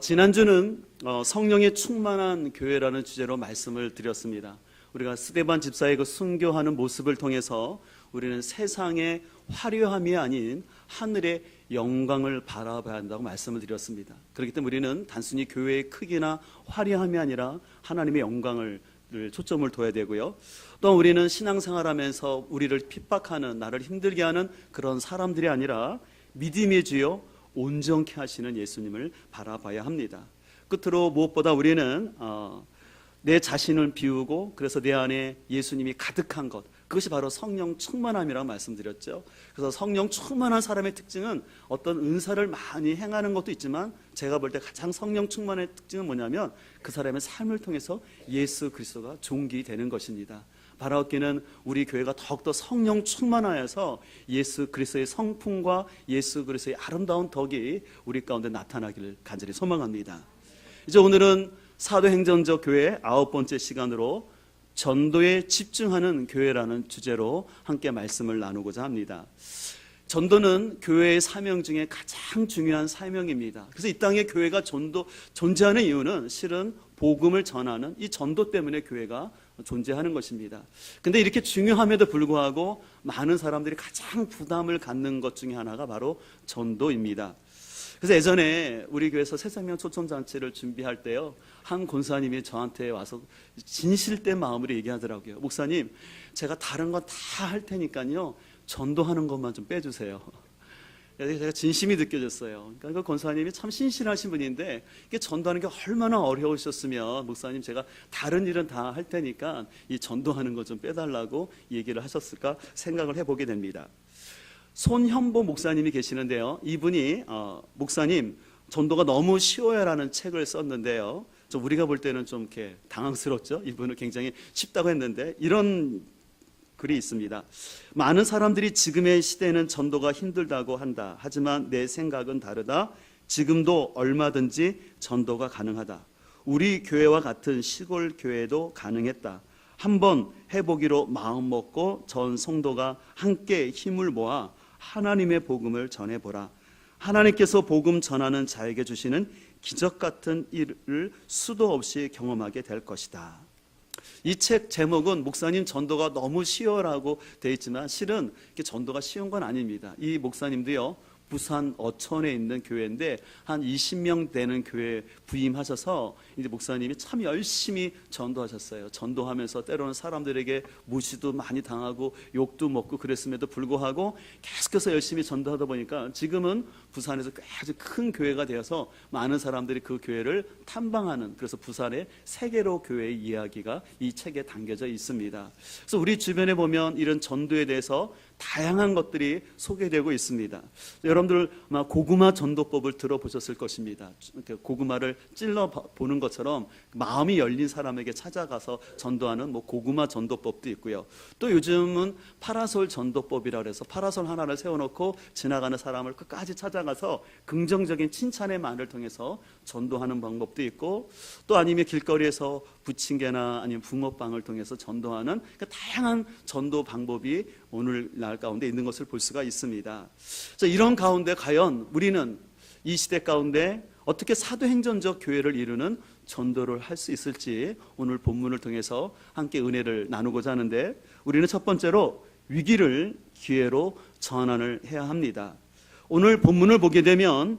지난주는 성령의 충만한 교회라는 주제로 말씀을 드렸습니다. 우리가 스데반 집사의 그 순교하는 모습을 통해서 우리는 세상의 화려함이 아닌 하늘의 영광을 바라봐야 한다고 말씀을 드렸습니다. 그렇기 때문에 우리는 단순히 교회의 크기나 화려함이 아니라 하나님의 영광을 초점을 둬야 되고요. 또 우리는 신앙생활하면서 우리를 핍박하는, 나를 힘들게 하는 그런 사람들이 아니라 믿음의 주요 온전케 하시는 예수님을 바라봐야 합니다. 끝으로 무엇보다 우리는 내 자신을 비우고 그래서 내 안에 예수님이 가득한 것, 그것이 바로 성령 충만함이라고 말씀드렸죠. 그래서 성령 충만한 사람의 특징은 어떤 은사를 많이 행하는 것도 있지만 제가 볼 때 가장 성령 충만의 특징은 뭐냐면 그 사람의 삶을 통해서 예수 그리스도가 존귀되는 것입니다. 바라옵기는 우리 교회가 더욱더 성령 충만하여서 예수 그리스도의 성품과 예수 그리스도의 아름다운 덕이 우리 가운데 나타나기를 간절히 소망합니다. 이제 오늘은 사도행전적 교회 9번째 시간으로 전도에 집중하는 교회라는 주제로 함께 말씀을 나누고자 합니다. 전도는 교회의 사명 중에 가장 중요한 사명입니다. 그래서 이 땅에 교회가 존재하는 이유는 실은 복음을 전하는 이 전도 때문에 교회가 존재하는 것입니다. 근데 이렇게 중요함에도 불구하고 많은 사람들이 가장 부담을 갖는 것 중에 하나가 바로 전도입니다. 그래서 예전에 우리 교회에서 새생명 초청잔치를 준비할 때요, 한 권사님이 저한테 와서 진실된 마음으로 얘기하더라고요. 목사님, 제가 다른 건 다 할 테니까요, 전도하는 것만 좀 빼주세요. 그래서 제가 진심이 느껴졌어요. 그러니까 그 권사님이 참 신실하신 분인데 이게 전도하는 게 얼마나 어려우셨으면 목사님 제가 다른 일은 다 할 테니까 이 전도하는 것 좀 빼달라고 얘기를 하셨을까 생각을 해보게 됩니다. 손현보 목사님이 계시는데요. 이분이 목사님 전도가 너무 쉬워요라는 책을 썼는데요. 좀 우리가 볼 때는 좀 이렇게 당황스럽죠. 이분은 굉장히 쉽다고 했는데 이런 글이 있습니다. 많은 사람들이 지금의 시대는 전도가 힘들다고 한다. 하지만 내 생각은 다르다. 지금도 얼마든지 전도가 가능하다. 우리 교회와 같은 시골 교회도 가능했다. 한번 해보기로 마음먹고 전 성도가 함께 힘을 모아 하나님의 복음을 전해보라. 하나님께서 복음 전하는 자에게 주시는 기적 같은 일을 수도 없이 경험하게 될 것이다. 이 책 제목은 목사님 전도가 너무 쉬워라고 되어 있지만 실은 전도가 쉬운 건 아닙니다. 이 목사님도요, 부산 어천에 있는 교회인데 한 20명 되는 교회에 부임하셔서 이제 목사님이 참 열심히 전도하셨어요. 전도하면서 때로는 사람들에게 무시도 많이 당하고 욕도 먹고 그랬음에도 불구하고 계속해서 열심히 전도하다 보니까 지금은 부산에서 아주 큰 교회가 되어서 많은 사람들이 그 교회를 탐방하는, 그래서 부산의 세계로 교회의 이야기가 이 책에 담겨져 있습니다. 그래서 우리 주변에 보면 이런 전도에 대해서 다양한 것들이 소개되고 있습니다. 여러분들 아마 고구마 전도법을 들어보셨을 것입니다. 고구마를 찔러 보는 것처럼 마음이 열린 사람에게 찾아가서 전도하는 고구마 전도법도 있고요. 또 요즘은 파라솔 전도법이라 해서 파라솔 하나를 세워놓고 지나가는 사람을 끝까지 찾아가서 긍정적인 칭찬의 말을 통해서 전도하는 방법도 있고, 또 아니면 길거리에서 부침개나 아니면 붕어빵을 통해서 전도하는 다양한 전도 방법이 오늘날 가운데 있는 것을 볼 수가 있습니다. 이런 가운데 과연 우리는 이 시대 가운데 어떻게 사도행전적 교회를 이루는 전도를 할 수 있을지 오늘 본문을 통해서 함께 은혜를 나누고자 하는데, 우리는 첫 번째로 위기를 기회로 전환을 해야 합니다. 오늘 본문을 보게 되면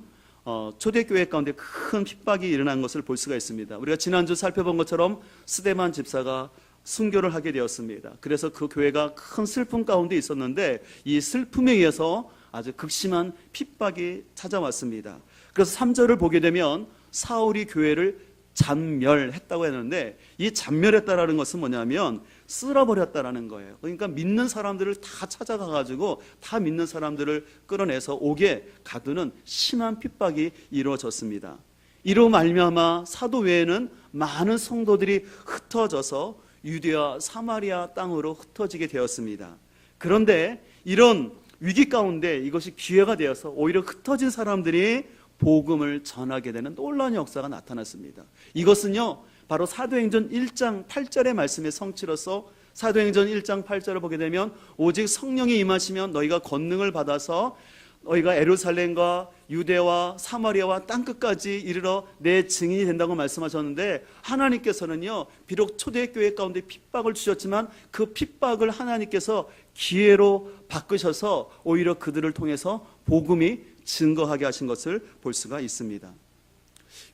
초대교회 가운데 큰 핍박이 일어난 것을 볼 수가 있습니다. 우리가 지난주 살펴본 것처럼 스데반 집사가 순교를 하게 되었습니다. 그래서 그 교회가 큰 슬픔 가운데 있었는데 이 슬픔에 의해서 아주 극심한 핍박이 찾아왔습니다. 그래서 3절을 보게 되면 사울이 교회를 잔멸했다고 했는데 이 잔멸했다라는 것은 뭐냐면 쓸어버렸다라는 거예요. 그러니까 믿는 사람들을 다 찾아가가지고 다 믿는 사람들을 끌어내서 옥에 가두는 심한 핍박이 이루어졌습니다. 이로 말미암아 사도 외에는 많은 성도들이 흩어져서 유대와 사마리아 땅으로 흩어지게 되었습니다. 그런데 이런 위기 가운데 이것이 기회가 되어서 오히려 흩어진 사람들이 복음을 전하게 되는 놀라운 역사가 나타났습니다. 이것은요, 바로 사도행전 1장 8절의 말씀의 성취로서 사도행전 1장 8절을 보게 되면 오직 성령이 임하시면 너희가 권능을 받아서 너희가 예루살렘과 유대와 사마리아와 땅끝까지 이르러 내 증인이 된다고 말씀하셨는데, 하나님께서는요 비록 초대교회 가운데 핍박을 주셨지만 그 핍박을 하나님께서 기회로 바꾸셔서 오히려 그들을 통해서 복음이 증거하게 하신 것을 볼 수가 있습니다.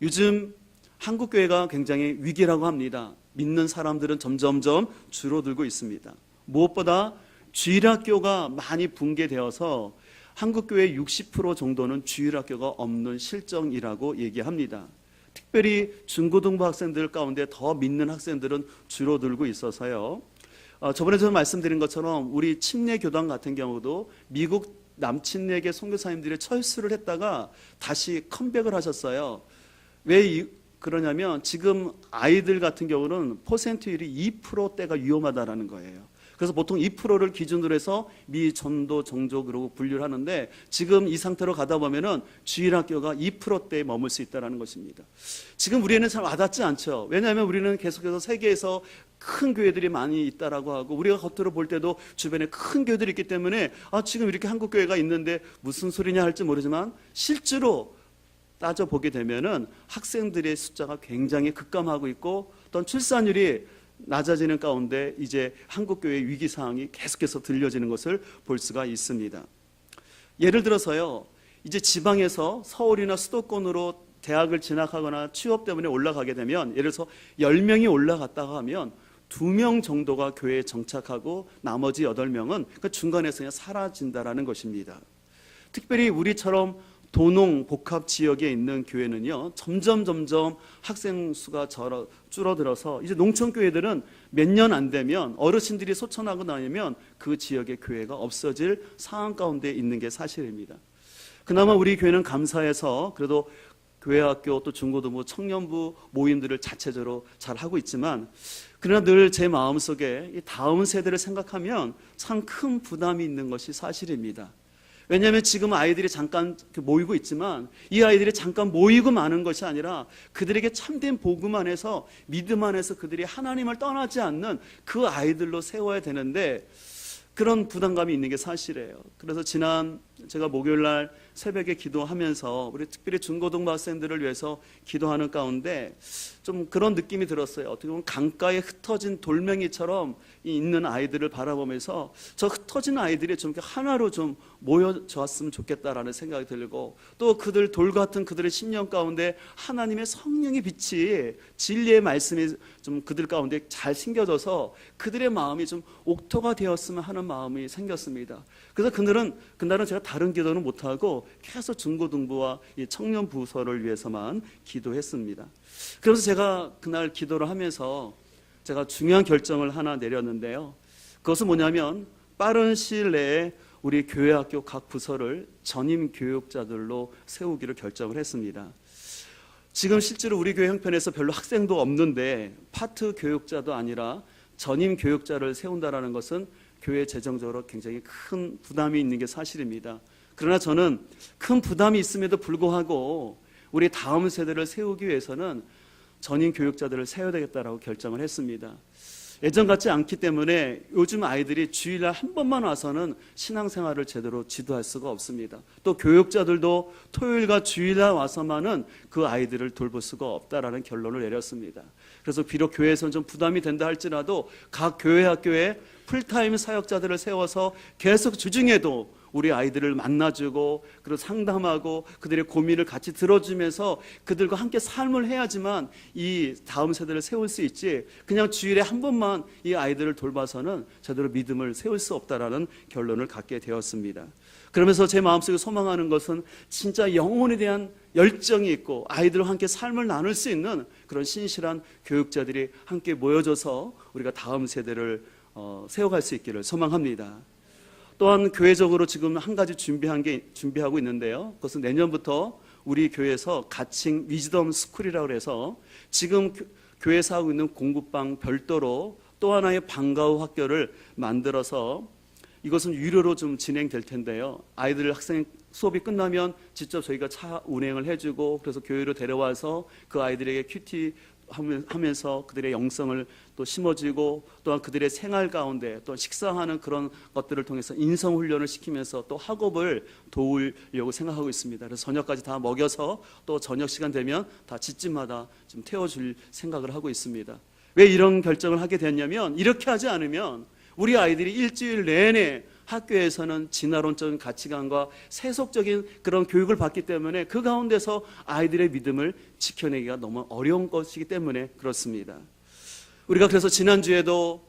요즘 한국교회가 굉장히 위기라고 합니다. 믿는 사람들은 점점점 줄어들고 있습니다. 무엇보다 주일학교가 많이 붕괴되어서 한국교회 60% 정도는 주일학교가 없는 실정이라고 얘기합니다. 특별히 중고등부 학생들 가운데 더 믿는 학생들은 줄어들고 있어서요. 저번에 제가 말씀드린 것처럼 우리 침례교단 같은 경우도 미국 남침례계 선교사님들이 철수를 했다가 다시 컴백을 하셨어요. 왜 그러냐면 지금 아이들 같은 경우는 퍼센트율이 2%대가 위험하다라는 거예요. 그래서 보통 2%를 기준으로 해서 미, 전도, 종족 그러고 분류를 하는데, 지금 이 상태로 가다 보면은 주일학교가 2%대에 머물 수 있다는 것입니다. 지금 우리는 잘 와닿지 않죠. 왜냐하면 우리는 계속해서 세계에서 큰 교회들이 많이 있다라고 하고, 우리가 겉으로 볼 때도 주변에 큰 교회들이 있기 때문에 지금 이렇게 한국 교회가 있는데 무슨 소리냐 할지 모르지만, 실제로 따져보게 되면은 학생들의 숫자가 굉장히 급감하고 있고, 또한 출산율이 낮아지는 가운데 이제 한국교회의 위기상황이 계속해서 들려지는 것을 볼 수가 있습니다. 예를 들어서요, 이제 지방에서 서울이나 수도권으로 대학을 진학하거나 취업 때문에 올라가게 되면, 예를 들어서 10명이 올라갔다가 하면 2명 정도가 교회에 정착하고 나머지 8명은 그 중간에서 그냥 사라진다라는 것입니다. 특별히 우리처럼 도농 복합 지역에 있는 교회는요 점점 학생 수가 줄어들어서 이제 농촌 교회들은 몇 년 안 되면 어르신들이 소천하고 나면 그 지역의 교회가 없어질 상황 가운데 있는 게 사실입니다. 그나마 우리 교회는 감사해서 그래도 교회학교 또 중고등부 청년부 모임들을 자체적으로 잘 하고 있지만, 그러나 늘 제 마음속에 이 다음 세대를 생각하면 참 큰 부담이 있는 것이 사실입니다. 왜냐하면 지금 아이들이 잠깐 모이고 있지만 이 아이들이 잠깐 모이고 마는 것이 아니라 그들에게 참된 복음 안에서, 믿음 안에서 그들이 하나님을 떠나지 않는 그 아이들로 세워야 되는데, 그런 부담감이 있는 게 사실이에요. 그래서 지난 제가 목요일날 새벽에 기도하면서 우리 특별히 중고등부 학생들을 위해서 기도하는 가운데 좀 그런 느낌이 들었어요. 어떻게 보면 강가에 흩어진 돌멩이처럼 있는 아이들을 바라보면서 저 흩어진 아이들이 좀 하나로 좀 모여졌으면 좋겠다라는 생각이 들고, 또 그들 돌 같은 그들의 심령 가운데 하나님의 성령의 빛이, 진리의 말씀이 좀 그들 가운데 잘 심겨져서 그들의 마음이 좀 옥토가 되었으면 하는 마음이 생겼습니다. 그래서 그날은 제가 다른 기도는 못하고 계속 중고등부와 이 청년 부서를 위해서만 기도했습니다. 그래서 제가 그날 기도를 하면서 제가 중요한 결정을 하나 내렸는데요. 그것은 뭐냐면 빠른 시일 내에 우리 교회학교 각 부서를 전임 교육자들로 세우기로 결정을 했습니다. 지금 실제로 우리 교회 형편에서 별로 학생도 없는데 파트 교육자도 아니라 전임 교육자를 세운다는 것은 교회 재정적으로 굉장히 큰 부담이 있는 게 사실입니다. 그러나 저는 큰 부담이 있음에도 불구하고 우리 다음 세대를 세우기 위해서는 전임 교육자들을 세워야 되겠다라고 결정을 했습니다. 예전 같지 않기 때문에 요즘 아이들이 주일날 한 번만 와서는 신앙생활을 제대로 지도할 수가 없습니다. 또 교육자들도 토요일과 주일날 와서만은 그 아이들을 돌볼 수가 없다라는 결론을 내렸습니다. 그래서 비록 교회에서는 좀 부담이 된다 할지라도 각 교회 학교에 풀타임 사역자들을 세워서 계속 주중에도 우리 아이들을 만나주고 그리고 상담하고 그들의 고민을 같이 들어주면서 그들과 함께 삶을 해야지만 이 다음 세대를 세울 수 있지, 그냥 주일에 한 번만 이 아이들을 돌봐서는 제대로 믿음을 세울 수 없다라는 결론을 갖게 되었습니다. 그러면서 제 마음속에 소망하는 것은 진짜 영혼에 대한 열정이 있고 아이들과 함께 삶을 나눌 수 있는 그런 신실한 교육자들이 함께 모여져서 우리가 다음 세대를 세워갈 수 있기를 소망합니다. 또한 교회적으로 지금 한 가지 준비하고 있는데요. 그것은 내년부터 우리 교회에서 가칭 위즈덤 스쿨이라고 해서 지금 교회에서 하고 있는 공부방 별도로 또 하나의 방과후 학교를 만들어서 이것은 유료로 좀 진행될 텐데요. 아이들 학생 수업이 끝나면 직접 저희가 차 운행을 해주고 그래서 교회로 데려와서 그 아이들에게 큐티 하면서 그들의 영성을 또 심어주고, 또한 그들의 생활 가운데 또 식사하는 그런 것들을 통해서 인성 훈련을 시키면서 또 학업을 도우려고 생각하고 있습니다. 그래서 저녁까지 다 먹여서 또 저녁 시간 되면 다 집집마다 좀 태워줄 생각을 하고 있습니다. 왜 이런 결정을 하게 됐냐면, 이렇게 하지 않으면 우리 아이들이 일주일 내내 학교에서는 진화론적인 가치관과 세속적인 그런 교육을 받기 때문에 그 가운데서 아이들의 믿음을 지켜내기가 너무 어려운 것이기 때문에 그렇습니다. 우리가 그래서 지난주에도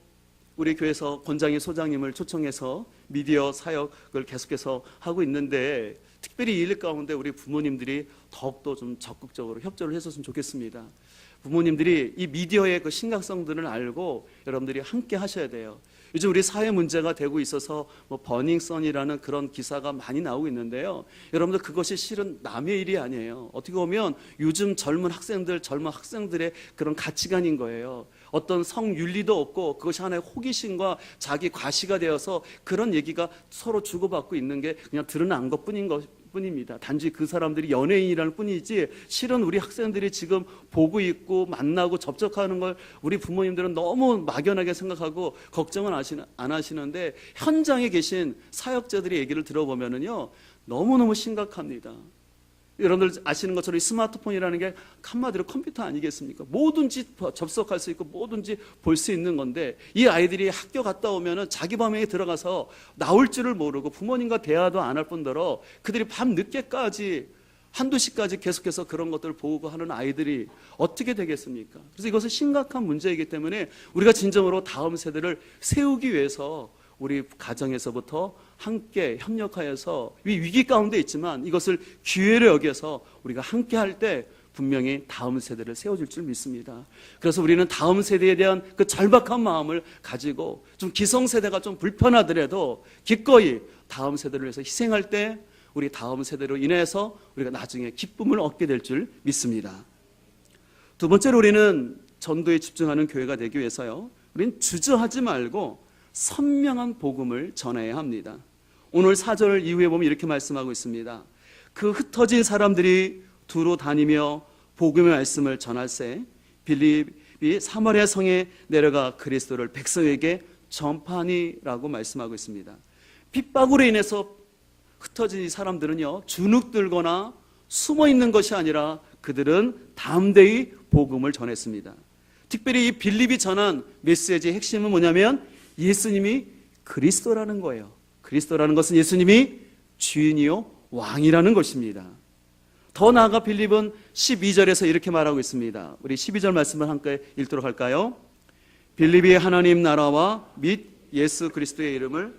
우리 교회에서 권장희 소장님을 초청해서 미디어 사역을 계속해서 하고 있는데, 특별히 이 일 가운데 우리 부모님들이 더욱더 좀 적극적으로 협조를 해줬으면 좋겠습니다. 부모님들이 이 미디어의 그 심각성들을 알고 여러분들이 함께 하셔야 돼요. 요즘 우리 사회 문제가 되고 있어서 버닝썬이라는 그런 기사가 많이 나오고 있는데요. 여러분들 그것이 실은 남의 일이 아니에요. 어떻게 보면 요즘 젊은 학생들의 그런 가치관인 거예요. 어떤 성윤리도 없고 그것이 하나의 호기심과 자기 과시가 되어서 그런 얘기가 서로 주고받고 있는 게 그냥 드러난 것뿐입니다. 단지 그 사람들이 연예인이라는 뿐이지, 실은 우리 학생들이 지금 보고 있고 만나고 접촉하는 걸 우리 부모님들은 너무 막연하게 생각하고 걱정은 안 하시는데, 현장에 계신 사역자들의 얘기를 들어보면은요, 너무너무 심각합니다. 여러분들 아시는 것처럼 이 스마트폰이라는 게 한마디로 컴퓨터 아니겠습니까? 뭐든지 접속할 수 있고 뭐든지 볼 수 있는 건데, 이 아이들이 학교 갔다 오면은 자기 방에 들어가서 나올 줄을 모르고 부모님과 대화도 안 할 뿐더러 그들이 밤 늦게까지 한두 시까지 계속해서 그런 것들을 보고 하는 아이들이 어떻게 되겠습니까? 그래서 이것은 심각한 문제이기 때문에 우리가 진정으로 다음 세대를 세우기 위해서 우리 가정에서부터 함께 협력하여서 위기 가운데 있지만 이것을 기회로 여겨서 우리가 함께 할 때 분명히 다음 세대를 세워줄 줄 믿습니다. 그래서 우리는 다음 세대에 대한 그 절박한 마음을 가지고, 좀 기성세대가 좀 불편하더라도 기꺼이 다음 세대를 위해서 희생할 때 우리 다음 세대로 인해서 우리가 나중에 기쁨을 얻게 될 줄 믿습니다. 두 번째로, 우리는 전도에 집중하는 교회가 되기 위해서요, 우리는 주저하지 말고 선명한 복음을 전해야 합니다. 오늘 4절 이후에 보면 이렇게 말씀하고 있습니다. 그 흩어진 사람들이 두루 다니며 복음의 말씀을 전할세 빌립이 사마리아 성에 내려가 그리스도를 백성에게 전파하니라고 말씀하고 있습니다. 핍박으로 인해서 흩어진 이 사람들은요, 주눅들거나 숨어 있는 것이 아니라 그들은 담대히 복음을 전했습니다. 특별히 이 빌립이 전한 메시지의 핵심은 뭐냐면 예수님이 그리스도라는 거예요. 그리스도라는 것은 예수님이 주인이요 왕이라는 것입니다. 더 나아가 빌립은 12절에서 이렇게 말하고 있습니다. 우리 12절 말씀을 함께 읽도록 할까요? 빌립이 하나님 나라와 및 예수 그리스도의 이름을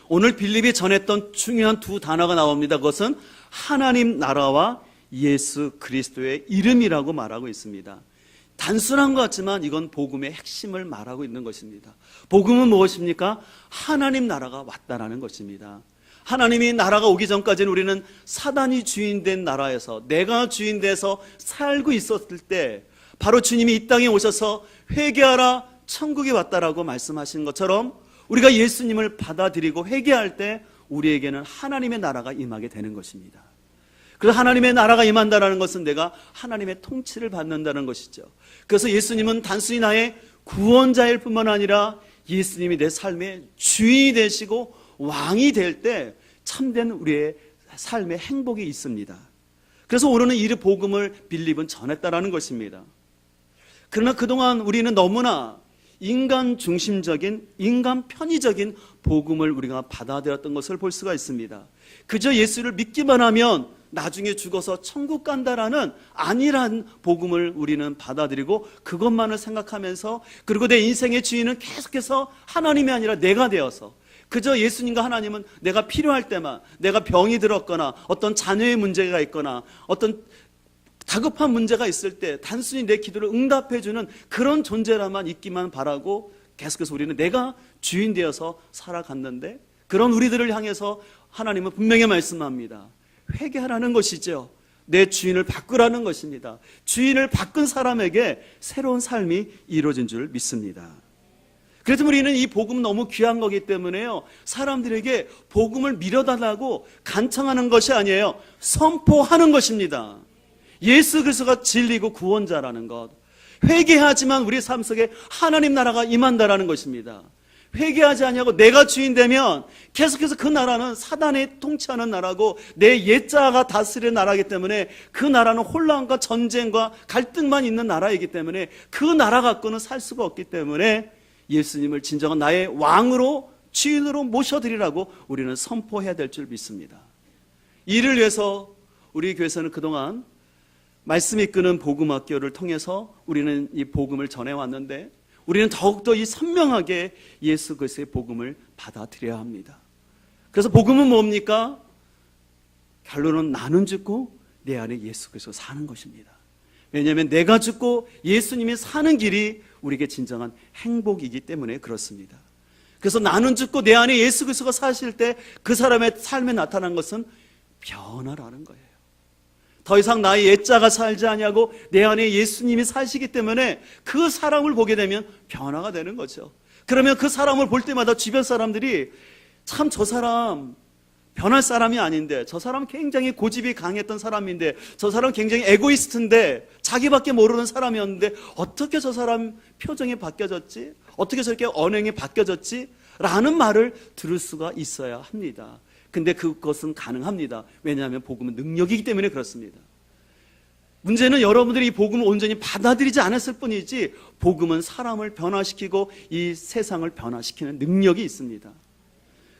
오늘 빌립이 전했던 중요한 두 단어가 나옵니다. 그것은 하나님 나라와 예수 그리스도의 이름이라고 말하고 있습니다. 단순한 것 같지만 이건 복음의 핵심을 말하고 있는 것입니다. 복음은 무엇입니까? 하나님 나라가 왔다라는 것입니다. 하나님이 나라가 오기 전까지는 우리는 사단이 주인된 나라에서, 내가 주인돼서 살고 있었을 때 바로 주님이 이 땅에 오셔서 회개하라 천국이 왔다라고 말씀하신 것처럼 우리가 예수님을 받아들이고 회개할 때 우리에게는 하나님의 나라가 임하게 되는 것입니다. 그래서 하나님의 나라가 임한다는 것은 내가 하나님의 통치를 받는다는 것이죠. 그래서 예수님은 단순히 나의 구원자일 뿐만 아니라 예수님이 내 삶의 주인이 되시고 왕이 될 때 참된 우리의 삶의 행복이 있습니다. 그래서 오늘은 이 복음을 빌립은 전했다라는 것입니다. 그러나 그동안 우리는 너무나 인간 중심적인, 인간 편의적인 복음을 우리가 받아들였던 것을 볼 수가 있습니다. 그저 예수를 믿기만 하면 나중에 죽어서 천국 간다라는 안일한 복음을 우리는 받아들이고 그것만을 생각하면서, 그리고 내 인생의 주인은 계속해서 하나님이 아니라 내가 되어서, 그저 예수님과 하나님은 내가 필요할 때만, 내가 병이 들었거나 어떤 자녀의 문제가 있거나 어떤 다급한 문제가 있을 때 단순히 내 기도를 응답해주는 그런 존재라만 있기만 바라고 계속해서 우리는 내가 주인 되어서 살아갔는데, 그런 우리들을 향해서 하나님은 분명히 말씀합니다. 회개하라는 것이죠. 내 주인을 바꾸라는 것입니다. 주인을 바꾼 사람에게 새로운 삶이 이루어진 줄 믿습니다. 그래서 우리는 이 복음은 너무 귀한 거기 때문에요, 사람들에게 복음을 밀어달라고 간청하는 것이 아니에요. 선포하는 것입니다. 예수 그리스도가 진리고 구원자라는 것, 회개하지만 우리 삶 속에 하나님 나라가 임한다라는 것입니다. 회개하지 아니하고 내가 주인 되면 계속해서 그 나라는 사단이 통치하는 나라고 내 옛자가 다스리는 나라이기 때문에 그 나라는 혼란과 전쟁과 갈등만 있는 나라이기 때문에 그 나라 갖고는 살 수가 없기 때문에 예수님을 진정한 나의 왕으로 주인으로 모셔드리라고 우리는 선포해야 될 줄 믿습니다. 이를 위해서 우리 교회에서는 그동안 말씀 이끄는 복음학교를 통해서 우리는 이 복음을 전해왔는데, 우리는 더욱더 이 선명하게 예수 그리스도의 복음을 받아들여야 합니다. 그래서 복음은 뭡니까? 결론은 나는 죽고 내 안에 예수 그리스도가 사는 것입니다. 왜냐하면 내가 죽고 예수님이 사는 길이 우리에게 진정한 행복이기 때문에 그렇습니다. 그래서 나는 죽고 내 안에 예수 그리스도가 사실 때 그 사람의 삶에 나타난 것은 변화라는 거예요. 더 이상 나의 옛자가 살지 아니하고 내 안에 예수님이 사시기 때문에 그 사람을 보게 되면 변화가 되는 거죠. 그러면 그 사람을 볼 때마다 주변 사람들이 참 저 사람 변할 사람이 아닌데, 저 사람 굉장히 고집이 강했던 사람인데, 저 사람 굉장히 에고이스트인데, 자기밖에 모르는 사람이었는데 어떻게 저 사람 표정이 바뀌어졌지? 어떻게 저렇게 언행이 바뀌어졌지? 라는 말을 들을 수가 있어야 합니다. 근데 그것은 가능합니다. 왜냐하면 복음은 능력이기 때문에 그렇습니다. 문제는 여러분들이 이 복음을 온전히 받아들이지 않았을 뿐이지, 복음은 사람을 변화시키고 이 세상을 변화시키는 능력이 있습니다.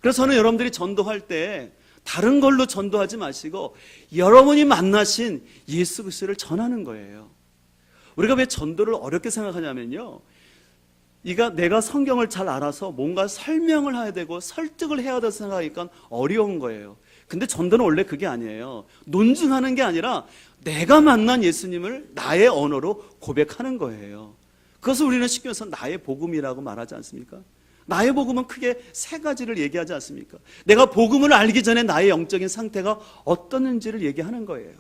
그래서 저는 여러분들이 전도할 때 다른 걸로 전도하지 마시고 여러분이 만나신 예수 그리스도를 전하는 거예요. 우리가 왜 전도를 어렵게 생각하냐면요, 내가 성경을 잘 알아서 뭔가 설명을 해야 되고 설득을 해야 된다고 생각하니까 어려운 거예요. 근데 전도는 원래 그게 아니에요. 논증하는 게 아니라 내가 만난 예수님을 나의 언어로 고백하는 거예요. 그것을 우리는 쉽게 해서 나의 복음이라고 말하지 않습니까? 나의 복음은 크게 세 가지를 얘기하지 않습니까? 내가 복음을 알기 전에 나의 영적인 상태가 어떠는지를 얘기하는 거예요.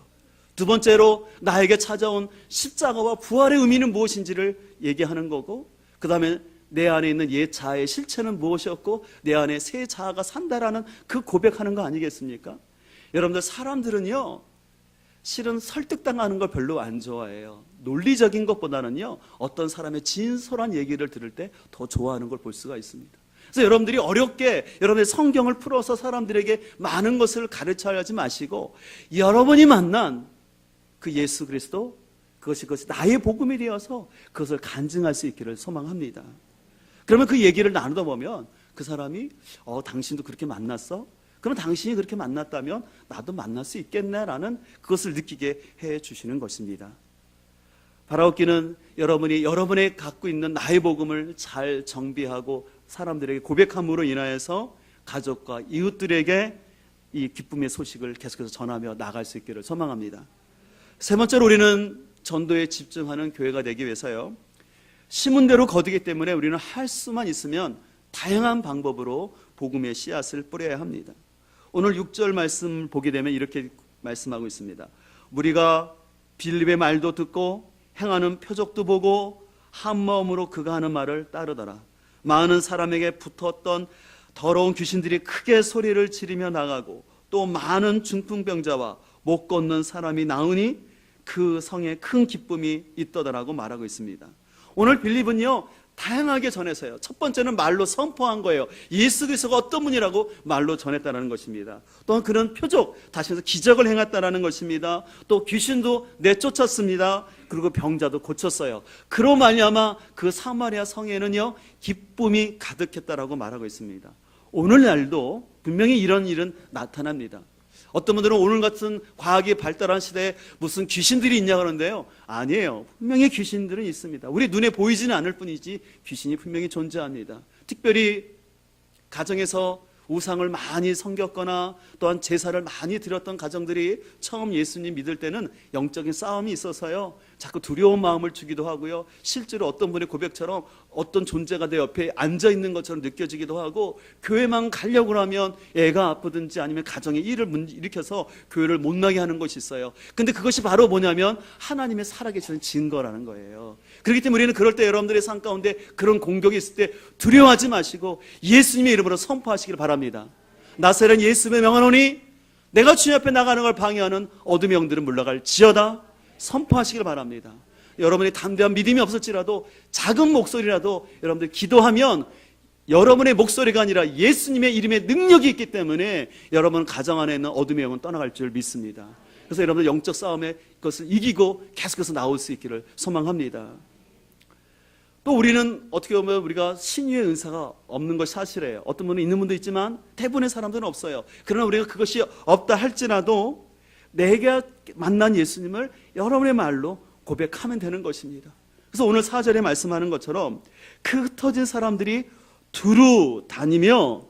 두 번째로 나에게 찾아온 십자가와 부활의 의미는 무엇인지를 얘기하는 거고, 그 다음에 내 안에 있는 옛 자아의 실체는 무엇이었고 내 안에 새 자아가 산다라는 그 고백하는 거 아니겠습니까? 여러분들, 사람들은요 실은 설득당하는 걸 별로 안 좋아해요. 논리적인 것보다는요 어떤 사람의 진솔한 얘기를 들을 때 더 좋아하는 걸 볼 수가 있습니다. 그래서 여러분들이 어렵게 여러분의 성경을 풀어서 사람들에게 많은 것을 가르쳐야 하지 마시고, 여러분이 만난 그 예수 그리스도, 그것이 나의 복음이 되어서 그것을 간증할 수 있기를 소망합니다. 그러면 그 얘기를 나누다 보면 그 사람이 당신도 그렇게 만났어? 그럼 당신이 그렇게 만났다면 나도 만날 수 있겠네라는 그것을 느끼게 해 주시는 것입니다. 바라옵기는 여러분이 여러분의 갖고 있는 나의 복음을 잘 정비하고 사람들에게 고백함으로 인하여서 가족과 이웃들에게 이 기쁨의 소식을 계속해서 전하며 나갈 수 있기를 소망합니다. 세 번째로, 우리는 전도에 집중하는 교회가 되기 위해서요, 심은 대로 거두기 때문에 우리는 할 수만 있으면 다양한 방법으로 복음의 씨앗을 뿌려야 합니다. 오늘 6절 말씀 보게 되면 이렇게 말씀하고 있습니다. 무리가 빌립의 말도 듣고 행하는 표적도 보고 한 마음으로 그가 하는 말을 따르더라. 많은 사람에게 붙었던 더러운 귀신들이 크게 소리를 지르며 나가고 또 많은 중풍병자와 못 걷는 사람이 나으니 그 성에 큰 기쁨이 있더라라고 말하고 있습니다. 오늘 빌립은요 다양하게 전해서요, 첫 번째는 말로 선포한 거예요. 예수 그리스도가 어떤 분이라고 말로 전했다는 것입니다. 또한 그런 표적, 다시 해서 기적을 행했다는 것입니다. 또 귀신도 내쫓았습니다. 그리고 병자도 고쳤어요. 그로 말미암아 그 사마리아 성에는요 기쁨이 가득했다라고 말하고 있습니다. 오늘날도 분명히 이런 일은 나타납니다. 어떤 분들은 오늘 같은 과학이 발달한 시대에 무슨 귀신들이 있냐 그러는데요, 아니에요. 분명히 귀신들은 있습니다. 우리 눈에 보이지는 않을 뿐이지 귀신이 분명히 존재합니다. 특별히 가정에서 우상을 많이 섬겼거나 또한 제사를 많이 드렸던 가정들이 처음 예수님 믿을 때는 영적인 싸움이 있어서요 자꾸 두려운 마음을 주기도 하고요. 실제로 어떤 분의 고백처럼 어떤 존재가 내 옆에 앉아 있는 것처럼 느껴지기도 하고, 교회만 가려고 하면 애가 아프든지 아니면 가정에 일을 일으켜서 교회를 못 나게 하는 것이 있어요. 근데 그것이 바로 뭐냐면 하나님의 살아계시는 증거라는 거예요. 그렇기 때문에 우리는 그럴 때 여러분들의 삶 가운데 그런 공격이 있을 때 두려워하지 마시고 예수님의 이름으로 선포하시길 바랍니다. 나사렛 예수의 명하노니 내가 주님 앞에 나가는 걸 방해하는 어둠의 영들은 물러갈 지어다 선포하시길 바랍니다. 여러분이 담대한 믿음이 없을지라도 작은 목소리라도 여러분들 기도하면 여러분의 목소리가 아니라 예수님의 이름의 능력이 있기 때문에 여러분 가정 안에 있는 어둠의 영은 떠나갈 줄 믿습니다. 그래서 여러분들 영적 싸움에 그것을 이기고 계속해서 나올 수 있기를 소망합니다. 또 우리는 어떻게 보면 우리가 신유의 은사가 없는 것이 사실이에요. 어떤 분은 있는 분도 있지만 대부분의 사람들은 없어요. 그러나 우리가 그것이 없다 할지라도 내가 만난 예수님을 여러분의 말로 고백하면 되는 것입니다. 그래서 오늘 4절에 말씀하는 것처럼 그 흩어진 사람들이 두루 다니며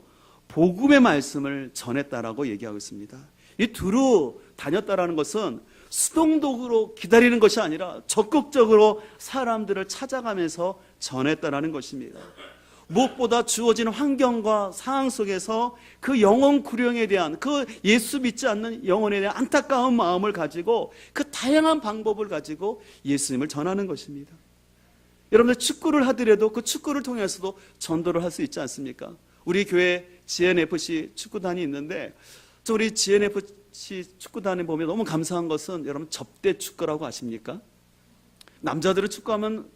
복음의 말씀을 전했다라고 얘기하고 있습니다. 이 두루 다녔다라는 것은 수동적으로 기다리는 것이 아니라 적극적으로 사람들을 찾아가면서 전했다라는 것입니다. 무엇보다 주어진 환경과 상황 속에서 그 영혼 구령에 대한, 그 예수 믿지 않는 영혼에 대한 안타까운 마음을 가지고 그 다양한 방법을 가지고 예수님을 전하는 것입니다. 여러분들 축구를 하더라도 그 축구를 통해서도 전도를 할 수 있지 않습니까? 우리 교회 GNFC 축구단이 있는데 우리 GNFC 축구단에 보면 너무 감사한 것은 여러분 접대 축구라고 아십니까? 남자들은 축구하면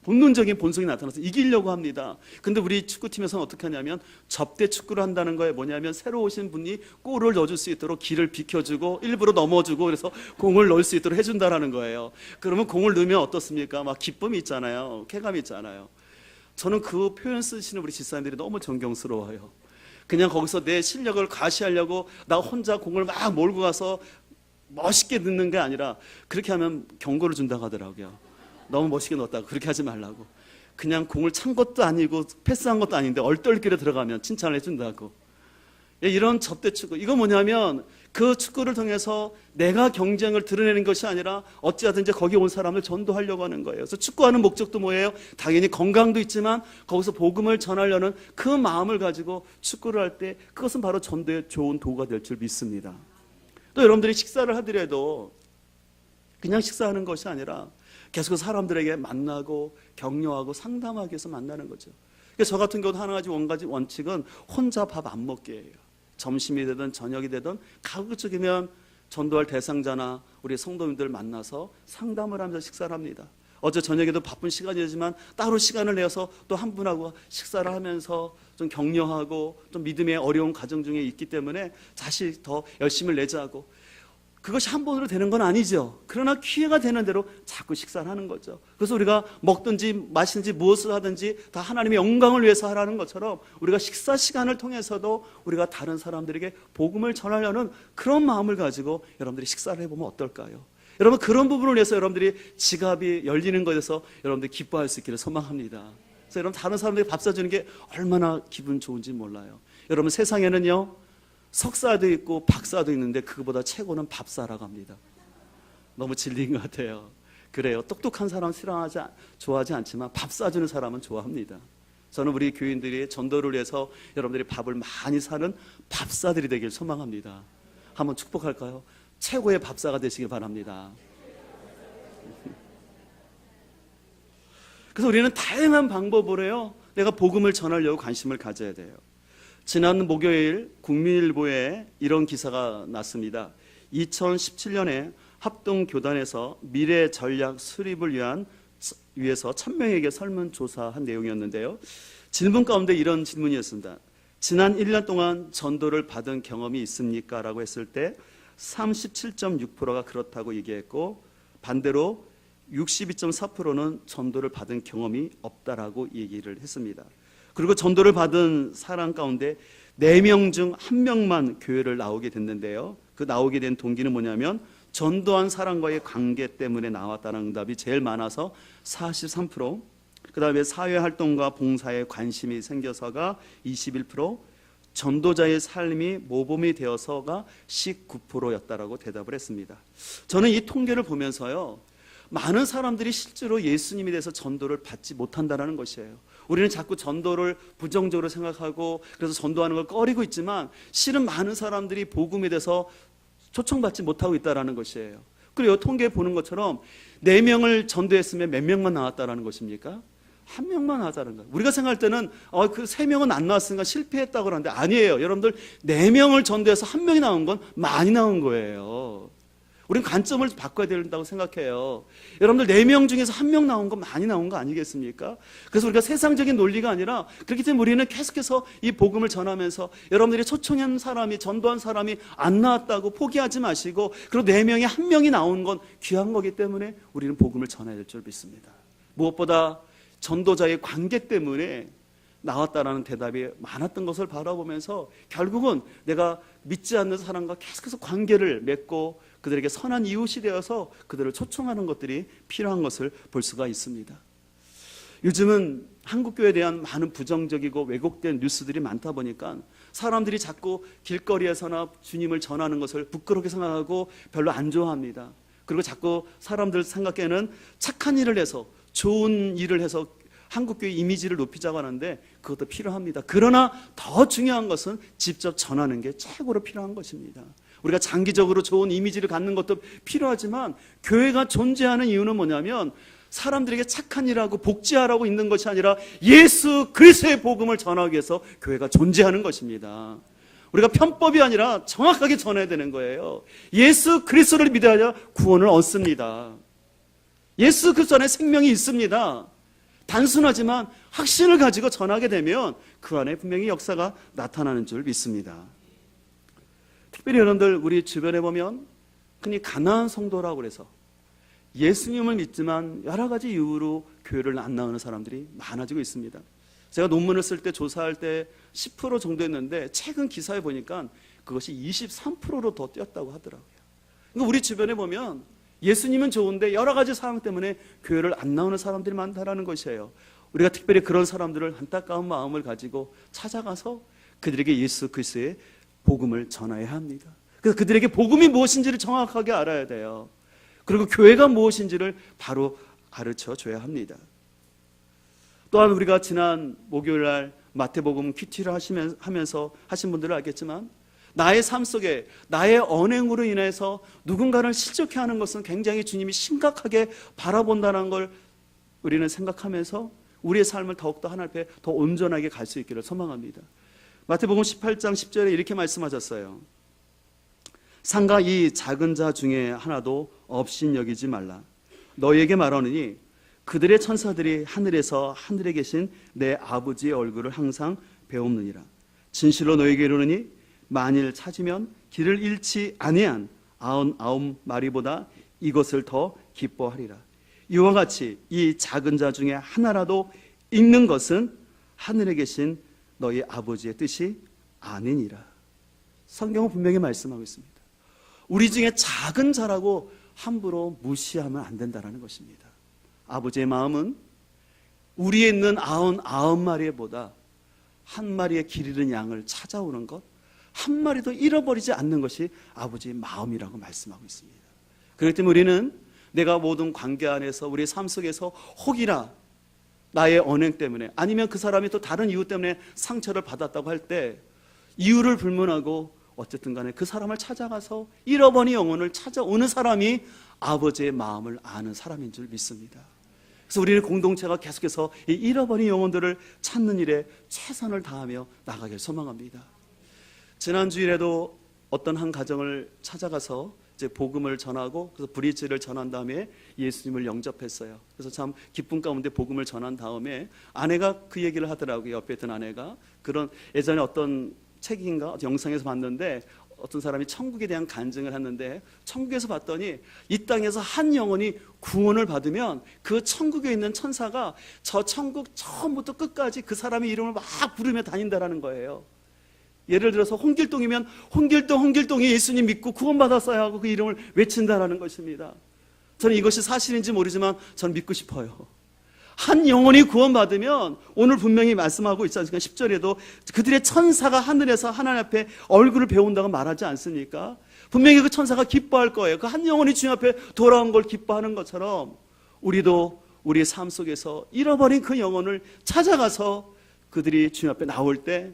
본능적인 본성이 나타나서 이기려고 합니다. 근데 우리 축구팀에서는 어떻게 하냐면 접대 축구를 한다는 거에 뭐냐면 새로 오신 분이 골을 넣어줄 수 있도록 길을 비켜주고 일부러 넘어주고 그래서 공을 넣을 수 있도록 해준다라는 거예요. 그러면 공을 넣으면 어떻습니까? 막 기쁨이 있잖아요. 쾌감이 있잖아요. 저는 그 표현 쓰시는 우리 집사님들이 너무 존경스러워요. 그냥 거기서 내 실력을 과시하려고 나 혼자 공을 막 몰고 가서 멋있게 넣는 게 아니라 그렇게 하면 경고를 준다고 하더라고요. 너무 멋있게 넣었다고. 그렇게 하지 말라고. 그냥 공을 찬 것도 아니고 패스한 것도 아닌데 얼떨결에 들어가면 칭찬을 해준다고. 이런 접대 축구, 이거 뭐냐면 그 축구를 통해서 내가 경쟁을 드러내는 것이 아니라 어찌하든지 거기 온 사람을 전도하려고 하는 거예요. 그래서 축구하는 목적도 뭐예요? 당연히 건강도 있지만 거기서 복음을 전하려는 그 마음을 가지고 축구를 할 때 그것은 바로 전도의 좋은 도구가 될 줄 믿습니다. 또 여러분들이 식사를 하더라도 그냥 식사하는 것이 아니라 계속해서 사람들에게 만나고 격려하고 상담하기 위해서 만나는 거죠. 그래서 저 같은 경우도 한 가지 원칙은 혼자 밥 안 먹게 해요. 점심이 되든 저녁이 되든 가급적이면 전도할 대상자나 우리 성도님들 만나서 상담을 하면서 식사를 합니다. 어제 저녁에도 바쁜 시간이지만 따로 시간을 내서 또 한 분하고 식사를 하면서 좀 격려하고 좀 믿음의 어려운 가정 중에 있기 때문에 다시 더 열심을 내자고. 그것이 한 번으로 되는 건 아니죠. 그러나 기회가 되는 대로 자꾸 식사를 하는 거죠. 그래서 우리가 먹든지 마시든지 무엇을 하든지 다 하나님의 영광을 위해서 하라는 것처럼 우리가 식사 시간을 통해서도 우리가 다른 사람들에게 복음을 전하려는 그런 마음을 가지고 여러분들이 식사를 해보면 어떨까요? 여러분 그런 부분을 위해서 여러분들이 지갑이 열리는 것에서 여러분들이 기뻐할 수 있기를 소망합니다. 그래서 여러분 다른 사람들이 밥 사주는 게 얼마나 기분 좋은지 몰라요. 여러분 세상에는요 석사도 있고 박사도 있는데 그거보다 최고는 밥사라고 합니다. 너무 진리인 것 같아요. 그래요. 똑똑한 사람 좋아하지 않지만 밥 사주는 사람은 좋아합니다. 저는 우리 교인들이 전도를 위해서 여러분들이 밥을 많이 사는 밥사들이 되길 소망합니다. 한번 축복할까요? 최고의 밥사가 되시길 바랍니다. 그래서 우리는 다양한 방법으로요 내가 복음을 전하려고 관심을 가져야 돼요. 지난 목요일 국민일보에 이런 기사가 났습니다. 2017년에 합동교단에서 미래 전략 수립을 위해서 1000명에게 설문조사한 내용이었는데요. 질문 가운데 이런 질문이었습니다. 지난 1년 동안 전도를 받은 경험이 있습니까? 라고 했을 때 37.6%가 그렇다고 얘기했고 반대로 62.4%는 전도를 받은 경험이 없다라고 얘기를 했습니다. 그리고 전도를 받은 사람 가운데 4명 중 1명만 교회를 나오게 됐는데요. 그 나오게 된 동기는 뭐냐면 전도한 사람과의 관계 때문에 나왔다는 응답이 제일 많아서 43%, 그 다음에 사회활동과 봉사에 관심이 생겨서가 21%, 전도자의 삶이 모범이 되어서가 19%였다라고 대답을 했습니다. 저는 이 통계를 보면서요 많은 사람들이 실제로 예수님에 대해서 전도를 받지 못한다는 것이에요. 우리는 자꾸 전도를 부정적으로 생각하고 그래서 전도하는 걸 꺼리고 있지만 실은 많은 사람들이 복음에 대해서 초청받지 못하고 있다는 것이에요. 그리고 통계에 보는 것처럼 4명을 전도했으면 몇 명만 나왔다는 것입니까? 1명만 나왔다는 거예요. 우리가 생각할 때는 그 3명은 안 나왔으니까 실패했다고 그러는데 아니에요. 여러분들 4명을 전도해서 1명이 나온 건 많이 나온 거예요. 우리는 관점을 바꿔야 된다고 생각해요. 여러분들 4명 중에서 1명 나온 건 많이 나온 거 아니겠습니까? 그래서 우리가 세상적인 논리가 아니라 그렇기 때문에 우리는 계속해서 이 복음을 전하면서 여러분들이 초청한 사람이 전도한 사람이 안 나왔다고 포기하지 마시고 그리고 4명에 1명이 나온 건 귀한 거기 때문에 우리는 복음을 전해야 될 줄 믿습니다. 무엇보다 전도자의 관계 때문에 나왔다라는 대답이 많았던 것을 바라보면서 결국은 내가 믿지 않는 사람과 계속해서 관계를 맺고 그들에게 선한 이웃이 되어서 그들을 초청하는 것들이 필요한 것을 볼 수가 있습니다. 요즘은 한국교회에 대한 많은 부정적이고 왜곡된 뉴스들이 많다 보니까 사람들이 자꾸 길거리에서나 주님을 전하는 것을 부끄럽게 생각하고 별로 안 좋아합니다. 그리고 자꾸 사람들 생각에는 착한 일을 해서 좋은 일을 해서 한국교회 이미지를 높이자고 하는데 그것도 필요합니다. 그러나 더 중요한 것은 직접 전하는 게 최고로 필요한 것입니다. 우리가 장기적으로 좋은 이미지를 갖는 것도 필요하지만 교회가 존재하는 이유는 뭐냐면 사람들에게 착한 일하고 복지하라고 있는 것이 아니라 예수 그리스도의 복음을 전하기 위해서 교회가 존재하는 것입니다. 우리가 편법이 아니라 정확하게 전해야 되는 거예요. 예수 그리스도를 믿어야 구원을 얻습니다. 예수 그리스도 안에 생명이 있습니다. 단순하지만 확신을 가지고 전하게 되면 그 안에 분명히 역사가 나타나는 줄 믿습니다. 특별히 여러분들 우리 주변에 보면 흔히 가난한 성도라고 그래서 예수님을 믿지만 여러 가지 이유로 교회를 안 나오는 사람들이 많아지고 있습니다. 제가 논문을 쓸 때 조사할 때 10% 정도 했는데 최근 기사에 보니까 그것이 23%로 더 뛰었다고 하더라고요. 그러니까 우리 주변에 보면 예수님은 좋은데 여러 가지 상황 때문에 교회를 안 나오는 사람들이 많다는 것이에요. 우리가 특별히 그런 사람들을 안타까운 마음을 가지고 찾아가서 그들에게 예수 그리스도의 복음을 전해야 합니다. 그래서 그들에게 복음이 무엇인지를 정확하게 알아야 돼요. 그리고 교회가 무엇인지를 바로 가르쳐 줘야 합니다. 또한 우리가 지난 목요일 날 마태복음 큐티를 하면서 하신 분들은 알겠지만 나의 삶 속에 나의 언행으로 인해서 누군가를 실족해 하는 것은 굉장히 주님이 심각하게 바라본다는 걸 우리는 생각하면서 우리의 삶을 더욱더 하나님 앞에 더 온전하게 갈 수 있기를 소망합니다. 마태복음 18장 10절에 이렇게 말씀하셨어요. 상가 이 작은 자 중에 하나도 없인 여기지 말라. 너희에게 말하느니 그들의 천사들이 하늘에서 하늘에 계신 내 아버지의 얼굴을 항상 배움느니라. 진실로 너희에게 이르노니 만일 찾으면 길을 잃지 아니한 99마리보다 이것을 더 기뻐하리라. 이와 같이 이 작은 자 중에 하나라도 읽는 것은 하늘에 계신 너희 아버지의 뜻이 아니니라. 성경은 분명히 말씀하고 있습니다. 우리 중에 작은 자라고 함부로 무시하면 안 된다는 것입니다. 아버지의 마음은 우리에 있는 99마리보다 한 마리의 길 잃은 양을 찾아오는 것, 한 마리도 잃어버리지 않는 것이 아버지의 마음이라고 말씀하고 있습니다. 그렇기 때문에 우리는 내가 모든 관계 안에서 우리의 삶 속에서 혹이나 나의 언행 때문에 아니면 그 사람이 또 다른 이유 때문에 상처를 받았다고 할 때 이유를 불문하고 어쨌든 간에 그 사람을 찾아가서 잃어버린 영혼을 찾아오는 사람이 아버지의 마음을 아는 사람인 줄 믿습니다. 그래서 우리는 공동체가 계속해서 이 잃어버린 영혼들을 찾는 일에 최선을 다하며 나가길 소망합니다. 지난 주일에도 어떤 한 가정을 찾아가서 이제 복음을 전하고 그래서 브리지를 전한 다음에 예수님을 영접했어요. 그래서 참 기쁨 가운데 복음을 전한 다음에 아내가 그 얘기를 하더라고요. 옆에 있던 아내가 그런 예전에 어떤 책인가 영상에서 봤는데 어떤 사람이 천국에 대한 간증을 했는데 천국에서 봤더니 이 땅에서 한 영혼이 구원을 받으면 그 천국에 있는 천사가 저 천국 처음부터 끝까지 그 사람의 이름을 막 부르며 다닌다라는 거예요. 예를 들어서 홍길동이면 홍길동이 예수님 믿고 구원받았어야 하고 그 이름을 외친다라는 것입니다. 저는 이것이 사실인지 모르지만 저는 믿고 싶어요. 한 영혼이 구원받으면 오늘 분명히 말씀하고 있지 않습니까? 10절에도 그들의 천사가 하늘에서 하나님 앞에 얼굴을 배운다고 말하지 않습니까? 분명히 그 천사가 기뻐할 거예요. 그 한 영혼이 주님 앞에 돌아온 걸 기뻐하는 것처럼 우리도 우리의 삶 속에서 잃어버린 그 영혼을 찾아가서 그들이 주님 앞에 나올 때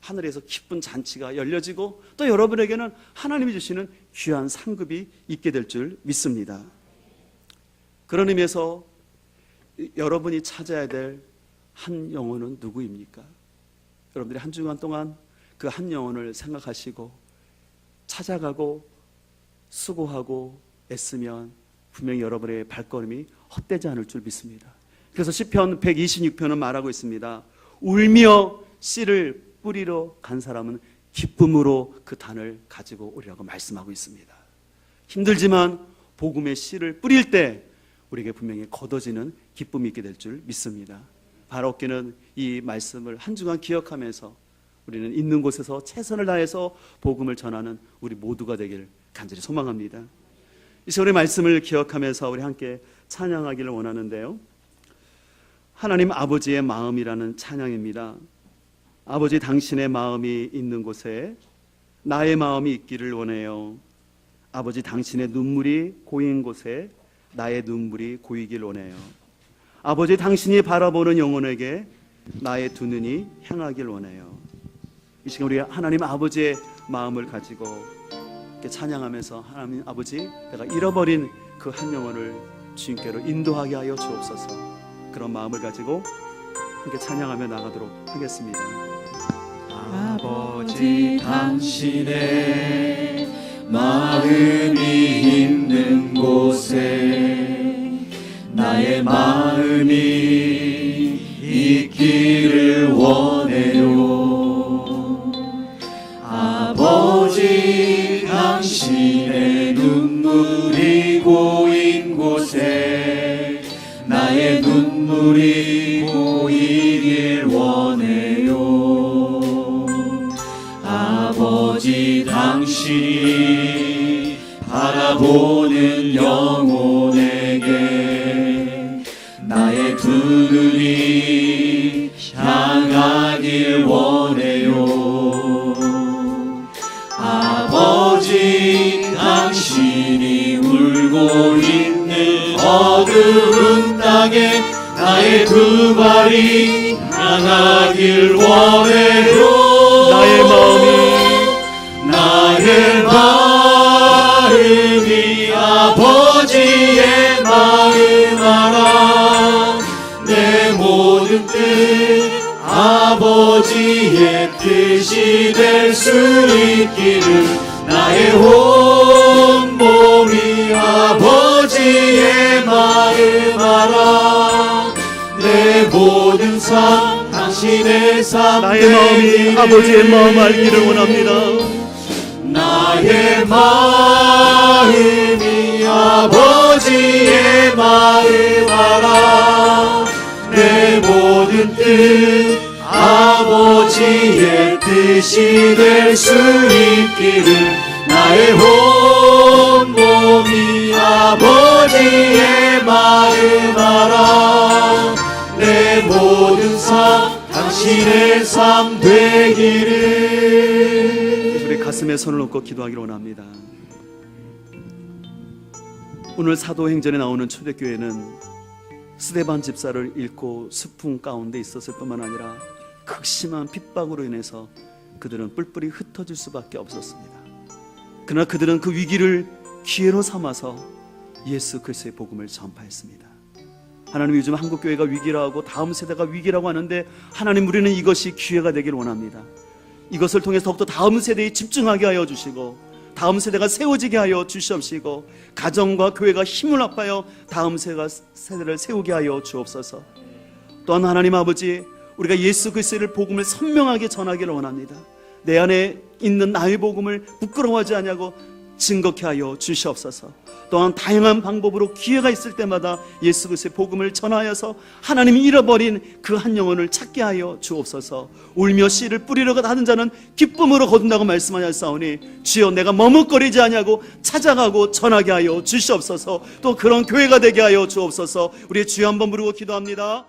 하늘에서 기쁜 잔치가 열려지고 또 여러분에게는 하나님이 주시는 귀한 상급이 있게 될 줄 믿습니다. 그런 의미에서 여러분이 찾아야 될 한 영혼은 누구입니까? 여러분들이 한 주간 동안 그 한 영혼을 생각하시고 찾아가고 수고하고 애쓰면 분명히 여러분의 발걸음이 헛되지 않을 줄 믿습니다. 그래서 시편 126편은 말하고 있습니다. 울며 씨를 뿌리러 간 사람은 기쁨으로 그 단을 가지고 오리라고 말씀하고 있습니다. 힘들지만 복음의 씨를 뿌릴 때 우리에게 분명히 거둬지는 기쁨이 있게 될 줄 믿습니다. 바라옵기는 이 말씀을 한 주간 기억하면서 우리는 있는 곳에서 최선을 다해서 복음을 전하는 우리 모두가 되길 간절히 소망합니다. 이 시간의 말씀을 기억하면서 우리 함께 찬양하기를 원하는데요, 하나님 아버지의 마음이라는 찬양입니다. 아버지, 당신의 마음이 있는 곳에 나의 마음이 있기를 원해요. 아버지, 당신의 눈물이 고인 곳에 나의 눈물이 고이길 원해요. 아버지, 당신이 바라보는 영혼에게 나의 두 눈이 향하길 원해요. 이 시간 우리 하나님 아버지의 마음을 가지고 이렇게 찬양하면서, 하나님 아버지, 내가 잃어버린 그 한 영혼을 주님께로 인도하게 하여 주옵소서. 그런 마음을 가지고 함께 찬양하며 나가도록 하겠습니다. 아버지, 당신의 마음이 있는 곳에 나의 마음이 있기를 원해요. 아버지, 당신의 눈물이 고인 곳에 나의 눈물이 고이길 원해요. 아버지, 당신이 바라보는 영혼에게 나의 두 눈이 향하길 원해요. 아버지, 당신이 울고 있는 어두운 땅에 나의 두 발이 향하길 원해요. 나의 마음이 아버지의 마음 알아. 내 모든 뜻 아버지의 뜻이 될 수 있기를, 나의 온 몸이 아버지의 마음 알아. 내 모든 삶 당신의 삶, 나의 마음이 아버지의 마음 알기를 원합니다. 나의 마음이 아버지의 마음 알아. 내 모든 뜻 아버지의 뜻이 될 수 있기를, 나의 온 몸이 아버지의 마음 알아. 내 모든 삶 당신의 삶 되기를. 우리 가슴에 손을 얹고 기도하기를 원합니다. 오늘 사도행전에 나오는 초대교회는 스데반 집사를 잃고 슬픔 가운데 있었을 뿐만 아니라 극심한 핍박으로 인해서 그들은 뿔뿔이 흩어질 수밖에 없었습니다. 그러나 그들은 그 위기를 기회로 삼아서 예수 그리스도의 복음을 전파했습니다. 하나님, 요즘 한국교회가 위기라고, 다음 세대가 위기라고 하는데, 하나님, 우리는 이것이 기회가 되길 원합니다. 이것을 통해서 더욱더 다음 세대에 집중하게 하여 주시고, 다음 세대가 세워지게 하여 주시옵시고, 가정과 교회가 힘을 합하여 다음 세대를 세우게 하여 주옵소서. 또한 하나님 아버지, 우리가 예수 그리스도의 복음을 선명하게 전하기를 원합니다. 내 안에 있는 나의 복음을 부끄러워하지 않냐고 증거케 하여 주시옵소서. 또한 다양한 방법으로 기회가 있을 때마다 예수 그리스도의 복음을 전하여서 하나님이 잃어버린 그 한 영혼을 찾게 하여 주옵소서. 울며 씨를 뿌리러 가는 자는 기쁨으로 거둔다고 말씀하셨사오니 주여 내가 머뭇거리지 아니하고 찾아가고 전하게 하여 주시옵소서. 또 그런 교회가 되게 하여 주옵소서. 우리 주여 한번 부르고 기도합니다.